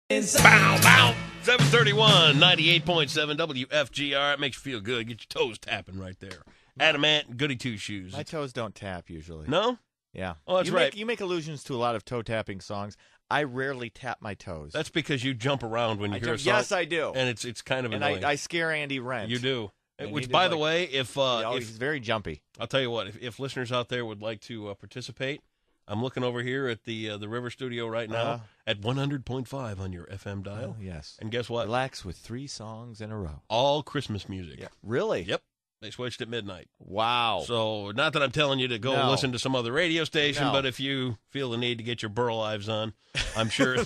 Bow, bow. 731, 98.7 WFGR. It makes you feel good. Get your toes tapping right there. Adamant, goody two-shoes. My toes don't tap usually. No? Yeah. Oh, that's right. You make allusions to a lot of toe-tapping songs. I rarely tap my toes. That's because you jump around when you hear a song. Yes, I do. And it's kind of annoying. And I scare Andy Rent. You do. And Which, by the way, if he's very jumpy. I'll tell you what, if listeners out there would like to participate, I'm looking over here at the River Studio right now at 100.5 on your FM dial. Oh, yes. And guess what? Relax with 3 songs in a row. All Christmas music. Yeah. Really? Yep. They switched at midnight. Wow. So, not that I'm telling you to go listen to some other radio station, but if you feel the need to get your Burl Ives on, I'm sure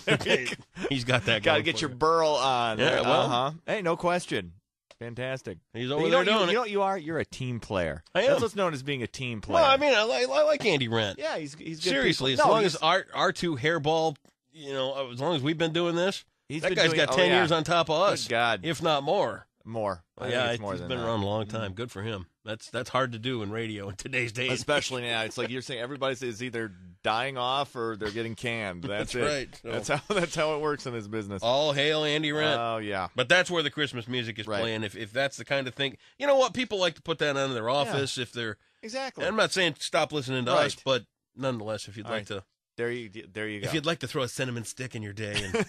he's got that. Got to get your Burl on. Yeah, well. Hey, no question. Fantastic. He's over there doing it. You know what you are? You're a team player. I am. That's what's known as being a team player. Well, I mean, I like Andy Rent. Yeah, he's good. Seriously, as long as our two hairball, as long as we've been doing this, that guy's got 10 years on top of us. Good God. If not more. More. He's been around a long time. Good for him. That's hard to do in radio in today's day. Especially now. It's like you're saying everybody's either dying off or they're getting canned. That's it. Right. So. That's how it works in this business. All hail Andy Rent. Oh, yeah. But that's where the Christmas music is playing. If that's the kind of thing. You know what? People like to put that on in their office if they're... Exactly. I'm not saying stop listening to us, but nonetheless, if you'd like to... There you go. If you'd like to throw a cinnamon stick in your day and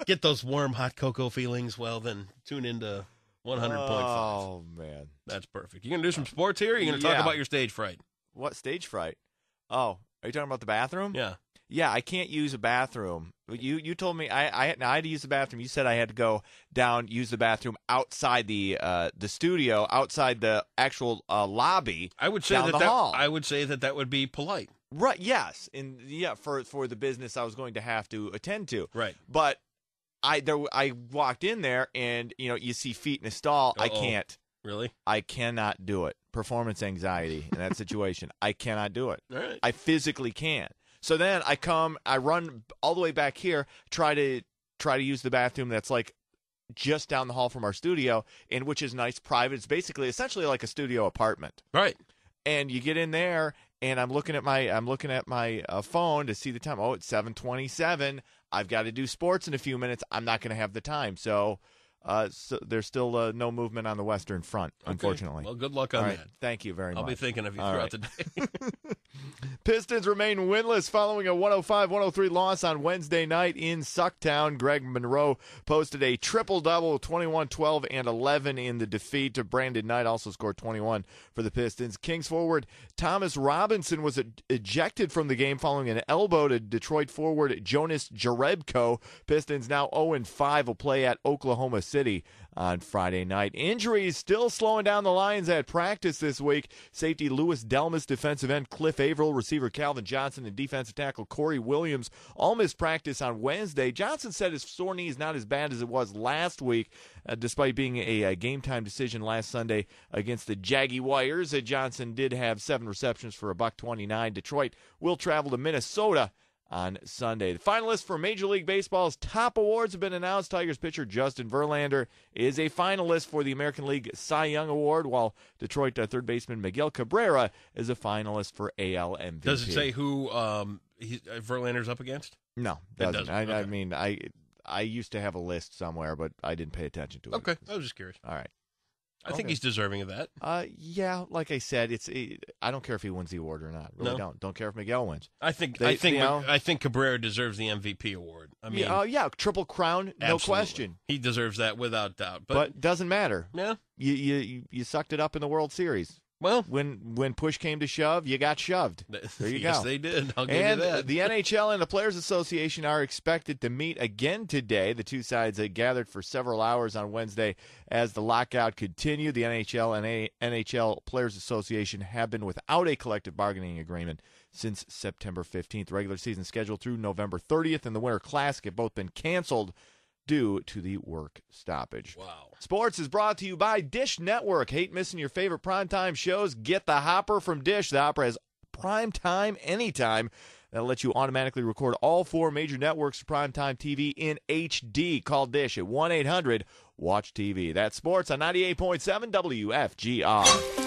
get those warm, hot cocoa feelings, well, then tune into 100.5. Oh, man. That's perfect. You going to do some sports here, or are you going to talk about your stage fright? What, stage fright? Oh, are you talking about the bathroom? Yeah. Yeah, I can't use a bathroom. You told me I had to use the bathroom. You said I had to go down, use the bathroom outside the studio, outside the actual lobby. I would say hall. I would say that would be polite. Right. Yes. And for the business I was going to have to attend to. Right. But I walked in there and you see feet in a stall. Uh-oh. I can't. Really? I cannot do it. Performance anxiety in that situation. I cannot do it. All right. I physically can't. So then I run all the way back here, try to use the bathroom that's like just down the hall from our studio, and which is nice, private. It's essentially like a studio apartment. Right. And you get in there, and I'm looking at my phone to see the time. Oh, it's 7:27. I've got to do sports in a few minutes. I'm not going to have the time. So there's still no movement on the Western Front, unfortunately. Well, good luck on that. Thank you very much. I'll be thinking of you throughout the day. Pistons remain winless following a 105-103 loss on Wednesday night in Sucktown. Greg Monroe posted a triple-double, 21, 12, and 11 in the defeat. Brandon Knight also scored 21 for the Pistons. Kings forward Thomas Robinson was ejected from the game following an elbow to Detroit forward Jonas Jerebko. Pistons now 0-5 will play at Oklahoma City on Friday night. Injuries still slowing down the Lions at practice this week. Safety Louis Delmas, defensive end Cliff Averill, receiver Calvin Johnson, and defensive tackle Corey Williams all missed practice on Wednesday. Johnson said his sore knee is not as bad as it was last week, despite being a game-time decision last Sunday against the Jaguars. Johnson did have 7 receptions for $129. Detroit will travel to Minnesota on Sunday. The finalists for Major League Baseball's top awards have been announced. Tigers pitcher Justin Verlander is a finalist for the American League Cy Young Award, while Detroit third baseman Miguel Cabrera is a finalist for AL MVP. Does it say who Verlander's up against? No, it doesn't. I mean, I used to have a list somewhere, but I didn't pay attention to it. Okay, I was just curious. All right. I think he's deserving of that. Yeah, like I said, I don't care if he wins the award or not. Really don't care if Miguel wins. I think Cabrera deserves the MVP award. I mean, Triple Crown, no question. He deserves that without doubt. But doesn't matter. Yeah, you sucked it up in the World Series. Well, when push came to shove, you got shoved. There you go. Yes, they did. I'll give you that. The NHL and the Players Association are expected to meet again today. The two sides gathered for several hours on Wednesday as the lockout continued. The NHL and NHL Players Association have been without a collective bargaining agreement since September 15th. Regular season scheduled through November 30th, and the Winter Classic have both been canceled due to the work stoppage. Wow. Sports is brought to you by Dish Network. Hate missing your favorite primetime shows? Get the Hopper from Dish. The Hopper has primetime anytime. That'll let you automatically record all 4 major networks for primetime TV in HD. Call Dish at 1-800-WATCH-TV. That's sports on 98.7 WFGR.